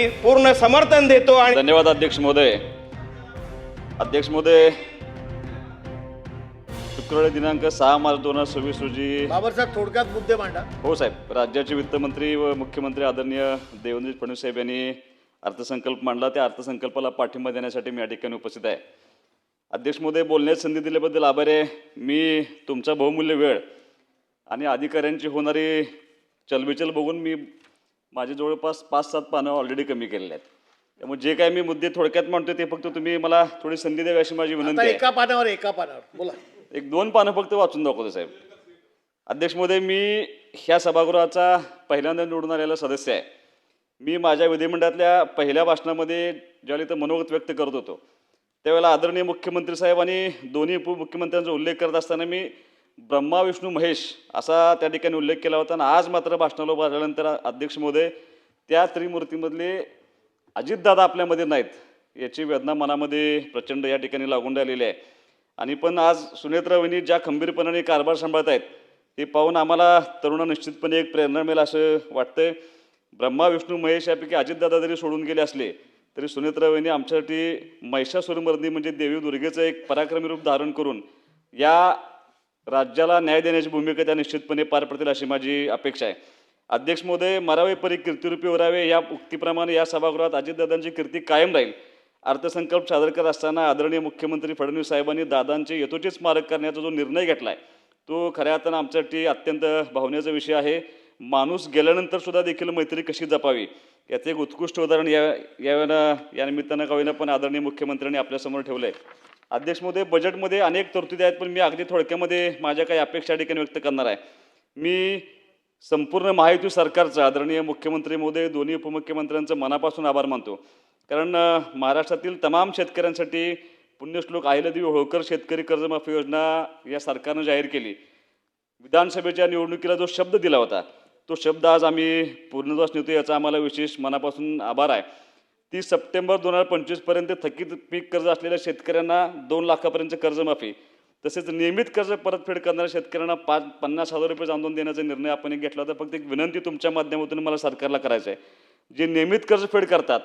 पूर्ण समर्थन देतो। आणि धन्यवाद अध्यक्ष महोदय। अध्यक्ष महोदय, शुक्रवारी दिनांक 6 मार्च 2026 रोजी बाबासाहेब थोडक्यात मुद्दे मांडा। हो साहेब, राज्याचे वित्तमंत्री व मुख्यमंत्री आदरणीय देवेंद्र फडणवीस साहेब यांनी अर्थसंकल्प मांडला। त्या अर्थसंकल्पाला पाठिंबा देण्यासाठी मी या ठिकाणी उपस्थित आहे। अध्यक्ष महोदय, बोलण्याची संधी दिल्याबद्दल आभारी आहे। मी तुमचा बहुमूल्य वेळ आणि अधिकाऱ्यांची होणारी चलबिचल बघून मी माझे जवळपास 5-7 पानं ऑलरेडी कमी केलेले आहेत। त्यामुळे जे काही मी मुद्दे थोडक्यात मांडतो ते फक्त तुम्ही मला थोडी संधी द्यावी अशी माझी विनंती आहे। एका पानावर बोला। 1-2 पानं फक्त वाचून दाखवतो साहेब। अध्यक्ष महोदय, मी ह्या सभागृहाचा पहिल्यांदा निवडून आलेला सदस्य आहे। मी माझ्या विधिमंडळातल्या पहिल्या भाषणामध्ये ज्यावेळी इथं मनोगत व्यक्त करत होतो त्यावेळेला आदरणीय मुख्यमंत्री साहेब आणि दोन्ही उपमुख्यमंत्र्यांचा उल्लेख करत असताना मी ब्रह्मा विष्णू महेश असा त्या ठिकाणी उल्लेख केला होता। आणि आज मात्र भाषणाला उभा झाल्यानंतर अध्यक्ष महोदय, त्या त्रिमूर्तीमधले अजितदादा आपल्यामध्ये नाहीत याची वेदना मनामध्ये प्रचंड या ठिकाणी लागून राहिलेली आहे। आणि पण आज सुनेत्रा वहिनी ज्या खंबीरपणाने कारभार सांभाळत आहेत ते पाहून आम्हाला तरुणांना निश्चितपणे एक प्रेरणा मिळेल असं वाटतंय। ब्रह्मा विष्णू महेश यापैकी अजितदादा जरी सोडून गेले असले तरी सुनेत्रा वहिनी आमच्यासाठी महिषासुरमर्दिनी म्हणजे देवी दुर्गेचं एक पराक्रमी रूप धारण करून या राज्याला न्याय देण्याची भूमिका त्या निश्चितपणे पार पडतील अशी माझी अपेक्षा आहे। अध्यक्ष महोदय, मरावे परी कीर्तिरूपी उरावे या उक्तीप्रमाणे या सभागृहात अजितदादांची कीर्ती कायम राहील। अर्थसंकल्प सादर करत असताना आदरणीय मुख्यमंत्री फडणवीस साहेबांनी दादांचे यथोचित स्मारक करण्याचा जो निर्णय घेतला आहे तो खऱ्या अर्थानं आमच्यासाठी अत्यंत भावनेचा विषय आहे। माणूस गेल्यानंतर सुद्धा देखील मैत्री कशी जपावी याचं एक उत्कृष्ट उदाहरण या निमित्तानं का होईना पण आदरणीय मुख्यमंत्र्यांनी आपल्यासमोर ठेवलं आहे। अध्यक्ष महोदय, बजेटमध्ये अनेक तरतुदी आहेत पण मी अगदी थोडक्यामध्ये माझ्या काही अपेक्षा ठिकाणी व्यक्त करणार आहे। मी संपूर्ण महायुती सरकारचं आदरणीय मुख्यमंत्री महोदय दोन्ही उपमुख्यमंत्र्यांचं मनापासून आभार मानतो। कारण महाराष्ट्रातील तमाम शेतकऱ्यांसाठी पुण्यश्लोक अहिल्यादेवी होळकर शेतकरी कर्जमाफी योजना या सरकारनं जाहीर केली। विधानसभेच्या निवडणुकीला जो शब्द दिला होता तो शब्द आज आम्ही पूर्णत्वास नेतो याचा आम्हाला विशेष मनापासून आभार आहे। 30 सप्टेंबर 2025 पर्यंत थकीत पीक कर्ज असलेल्या शेतकऱ्यांना 2 लाखापर्यंत कर्जमाफी तसेच नियमित कर्ज परतफेड करणाऱ्या शेतकऱ्यांना 50,000 रुपये आंदोलन देण्याचा निर्णय आपण घेतला होता। फक्त एक विनंती तुमच्या माध्यमातून मला सरकारला करायचं आहे, जे नियमित कर्जफेड करतात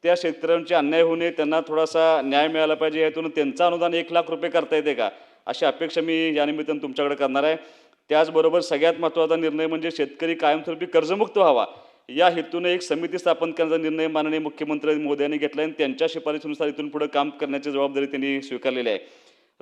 त्या शेतकऱ्यांचे अन्याय होऊ नये, त्यांना थोडासा न्याय मिळाला पाहिजे। यातून त्यांचं अनुदान 1 लाख रुपये करता येते का अशी अपेक्षा मी या निमित्तानं तुमच्याकडे करणार आहे। त्याचबरोबर सगळ्यात महत्त्वाचा निर्णय म्हणजे शेतकरी कायमस्वरूपी कर्जमुक्त व्हावा या हेतूने एक समिती स्थापन करण्याचा निर्णय माननीय मुख्यमंत्री महोदयांनी घेतला आणि त्यांच्या शिफारशीनुसार इथून पुढे काम करण्याची जबाबदारी त्यांनी स्वीकारलेली आहे।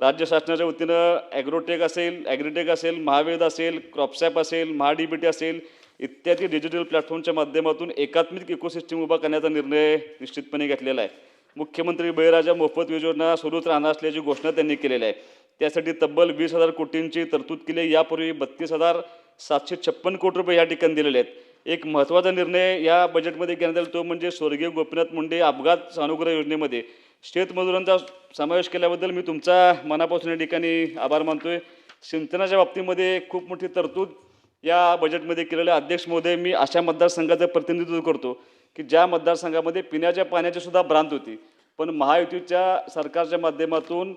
राज्य शासनाच्या वतीनं ॲग्रोटेक असेल, ॲग्रीटेक असेल, महावेद असेल, क्रॉपसॅप असेल, महाडीबीटी असेल इत्यादी डिजिटल प्लॅटफॉर्मच्या माध्यमातून एकात्मिक इकोसिस्टम उभा करण्याचा निर्णय निश्चितपणे घेतलेला आहे। मुख्यमंत्री बळीराजा मोफत वीज योजना सुरूच राहणार असल्याची घोषणा त्यांनी केलेली आहे। त्यासाठी तब्बल 20,000 कोटींची तरतूद केली। यापूर्वी 32,756 कोटी रुपये या ठिकाणी दिलेले आहेत। एक महत्त्वाचा निर्णय या बजेटमध्ये घेण्यात आला तो म्हणजे स्वर्गीय गोपीनाथ मुंडे अपघात सानुग्रह योजनेमध्ये शेतमजुरांचा समावेश केल्याबद्दल मी तुमचा मनापासून या ठिकाणी आभार मानतोय। सिंचनाच्या बाबतीमध्ये खूप मोठी तरतूद या बजेटमध्ये केलेलं आहे। अध्यक्ष महोदय, मी अशा मतदारसंघाचं प्रतिनिधित्व करतो की ज्या मतदारसंघामध्ये पिण्याच्या पाण्याची सुद्धा भ्रांत होती, पण महायुतीच्या सरकारच्या माध्यमातून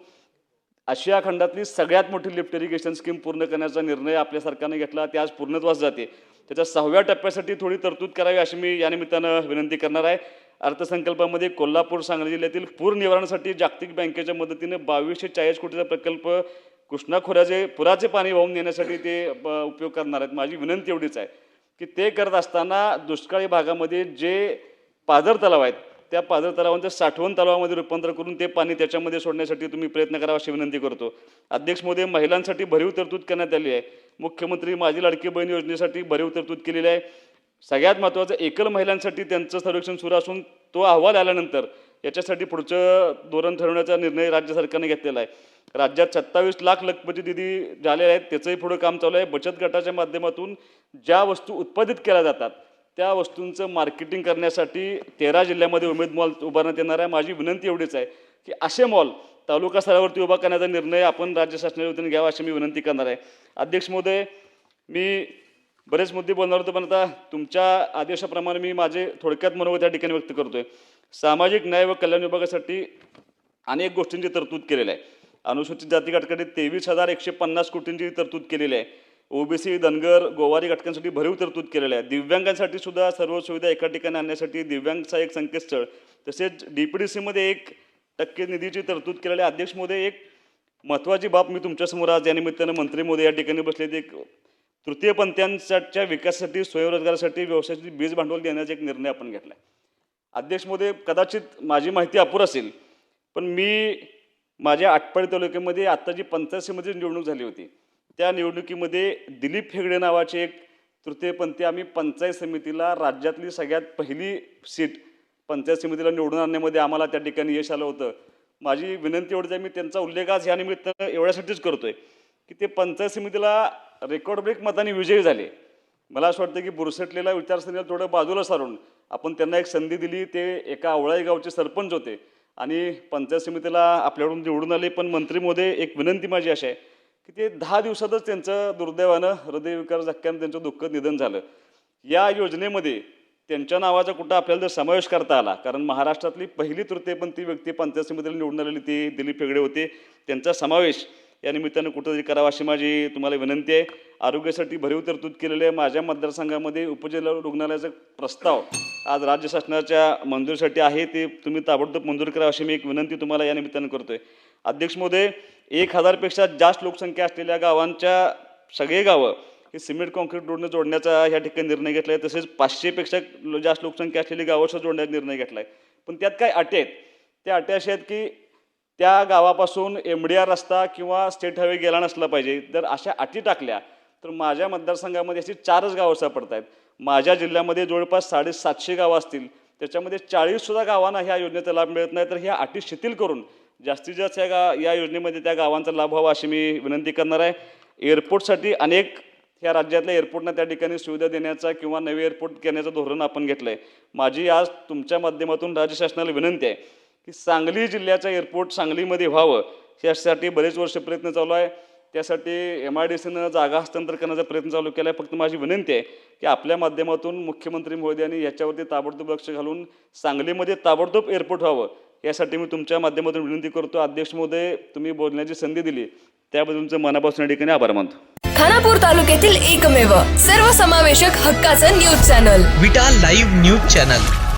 आशिया खंडातली सगळ्यात मोठी लिफ्ट इरिगेशन स्कीम पूर्ण करण्याचा निर्णय आपल्या सरकारने घेतला, ते आज पूर्णत्वास जाते। त्याच्या 6व्या टप्प्यासाठी थोडी तरतूद करावी अशी मी या निमित्तानं विनंती करणार आहे। अर्थसंकल्पामध्ये कोल्हापूर सांगली जिल्ह्यातील पूर निवारणासाठी जागतिक बँकेच्या मदतीने 2240 कोटीचा प्रकल्प कृष्णा खोऱ्याचे पुराचे पाणी वाहून नेण्यासाठी ते उपयोग करणार आहेत। माझी विनंती एवढीच आहे की ते करत असताना दुष्काळी भागामध्ये जे पाझर तलाव आहेत त्या पाझर तलावांचं साठवण तलावामध्ये रूपांतर करून ते पाणी त्याच्यामध्ये सोडण्यासाठी तुम्ही प्रयत्न करावा अशी विनंती करतो। अध्यक्ष महोदय, महिलांसाठी भरीव तरतूद करण्यात आली आहे। मुख्यमंत्री माझी लाडकी बहीण योजनेसाठी भरीव तरतूद केलेली आहे। सगळ्यात महत्त्वाचं एकल महिलांसाठी त्यांचं सर्वेक्षण सुरू असून तो अहवाल आल्यानंतर याच्यासाठी पुढचं धोरण ठरवण्याचा निर्णय राज्य सरकारने घेतलेला आहे। राज्यात 27 लाख लखपती दिदी झालेले आहेत, त्याचंही पुढं काम चालू आहे। बचत गटाच्या माध्यमातून ज्या वस्तू उत्पादित केल्या जातात त्या वस्तूंचं मार्केटिंग करण्यासाठी 13 जिल्ह्यामध्ये उमेद मॉल उभारण्यात येणार आहे। माझी विनंती एवढीच आहे की असे मॉल तालुका स्तरावरती उभा करण्याचा निर्णय आपण राज्य शासनाच्या वतीने घ्यावा अशी मी विनंती करणार आहे। अध्यक्ष महोदय, मी बरेच मुद्दे बोलणार होतो पण आता तुमच्या आदेशाप्रमाणे मी माझे थोडक्यात मनोगत या ठिकाणी व्यक्त करतोय। सामाजिक न्याय व कल्याण विभागासाठी अनेक गोष्टींची तरतूद केलेली आहे। अनुसूचित जाती गटाकडे 23,150 कोटींची तरतूद केलेली आहे। ओबीसी धनगर गोवारी घटकांसाठी भरीव तरतूद केलेल्या आहे. दिव्यांगांसाठी सुद्धा सर्व सुविधा एका ठिकाणी आणण्यासाठी दिव्यांगचा एक संकेतस्थळ, तसेच DPDCमध्ये 1% निधीची तरतूद केलेल्या आहे. अध्यक्ष महोदय, एक महत्त्वाची बाब मी तुमच्यासमोर आज या निमित्तानं मंत्री महोदय या ठिकाणी बसले, एक तृतीयपंथीयांच्या विकासासाठी, स्वयंरोजगारासाठी, व्यवसायासाठी बीज भांडवल देण्याचा एक निर्णय आपण घेतला आहे. अध्यक्ष महोदय, कदाचित माझी माहिती अपुरी असेल, पण मी माझ्या आटपाडी तालुक्यामध्ये आत्ता जी पंचायत समिती निवडणूक झाली होती, त्या निवडणुकीमध्ये दिलीप हेगडे नावाचे एक तृतीयपंथी आम्ही पंचायत समितीला राज्यातली सगळ्यात पहिली सीट पंचायत समितीला निवडून आणण्यामध्ये आम्हाला त्या ठिकाणी यश आलं होतं. माझी विनंती एवढीच आहे, मी त्यांचा उल्लेख आज या निमित्तानं एवढ्यासाठीच करतोय की ते पंचायत समितीला रेकॉर्ड ब्रेक मताने विजयी झाले. मला असं वाटतं की बुरसटलेला विचारसरणीला थोडं बाजूला सारून आपण त्यांना एक संधी दिली. ते एका आवळाई गावचे सरपंच होते आणि पंचायत समितीला आपल्याकडून निवडून आले. पण मंत्री महोदय, एक विनंती माझी अशी आहे की ते 10 दिवसातच त्यांचं दुर्दैवानं हृदयविकार झटक्यानं त्यांचं दुःखद निधन झालं. या योजनेमध्ये त्यांच्या नावाचा कुठं आपल्याला जर समावेश करता आला, कारण महाराष्ट्रातली पहिली तृतीयपंथी व्यक्ती पंचायत समितीला निवडून आलेली ती दिलीप हेगडे होते, त्यांचा समावेश या निमित्तानं कुठंतरी करावा अशी माझी तुम्हाला विनंती आहे. आरोग्यासाठी भरीव तरतूद केलेले आहे. माझ्या मतदारसंघामध्ये उपजिल्हा रुग्णालयाचा प्रस्ताव आज राज्य शासनाच्या मंजुरीसाठी आहे, ते तुम्ही ताबडतोब मंजूर करा अशी मी एक विनंती तुम्हाला या निमित्तानं करतोय. अध्यक्ष महोदय, 1000पेक्षा जास्त लोकसंख्या असलेल्या गावांच्या सगळे गावं हे सिमेंट कॉन्क्रीट रोडने जोडण्याचा या ठिकाणी निर्णय घेतला आहे. तसेच 500पेक्षा जास्त लोकसंख्या असलेली गावांसह जोडण्याचा निर्णय घेतला आहे. पण त्यात काय अटी आहेत? त्या अटी अशा आहेत की त्या गावापासून MDR रस्ता किंवा स्टेट हायवे गेला नसला पाहिजे. जर अशा अटी टाकल्या तर माझ्या मतदारसंघामध्ये अशी 4च गावं सापडत आहेत. माझ्या जिल्ह्यामध्ये जवळपास 750 गावं असतील, त्याच्यामध्ये 40सुद्धा गावांना ह्या योजनेचा लाभ मिळत नाही. तर ह्या अटी शिथिल करून जास्तीत जास्त या योजनेमध्ये त्या गावांचा लाभ व्हावा अशी मी विनंती करणार आहे. एअरपोर्टसाठी अनेक ह्या राज्यातल्या एअरपोर्टना त्या ठिकाणी सुविधा देण्याचा किंवा नवे एअरपोर्ट करण्याचं धोरण आपण घेतलं आहे. माझी आज तुमच्या माध्यमातून राज्य शासनाला विनंती आहे की सांगली जिल्ह्याचं एअरपोर्ट सांगलीमध्ये व्हावं, यासाठी बरेच वर्ष प्रयत्न चालू आहे. त्यासाठी MIDCनं जागा हस्तांतर करण्याचा प्रयत्न चालू केला आहे. फक्त माझी विनंती आहे की आपल्या माध्यमातून मुख्यमंत्री महोदयांनी याच्यावरती ताबडतोब लक्ष घालून सांगलीमध्ये ताबडतोब एअरपोर्ट व्हावं यासाठी मी तुमच्या माध्यमातून विनंती करतो. अध्यक्ष महोदय, तुम्ही बोलण्याची संधी दिली त्याबद्दल तुमचं मनापासून या ठिकाणी आभार मानतो. खानापूर तालुक्यातील एकमेव सर्वसमावेशक हक्काचं न्यूज चॅनल विटा लाईव्ह न्यूज चॅनल.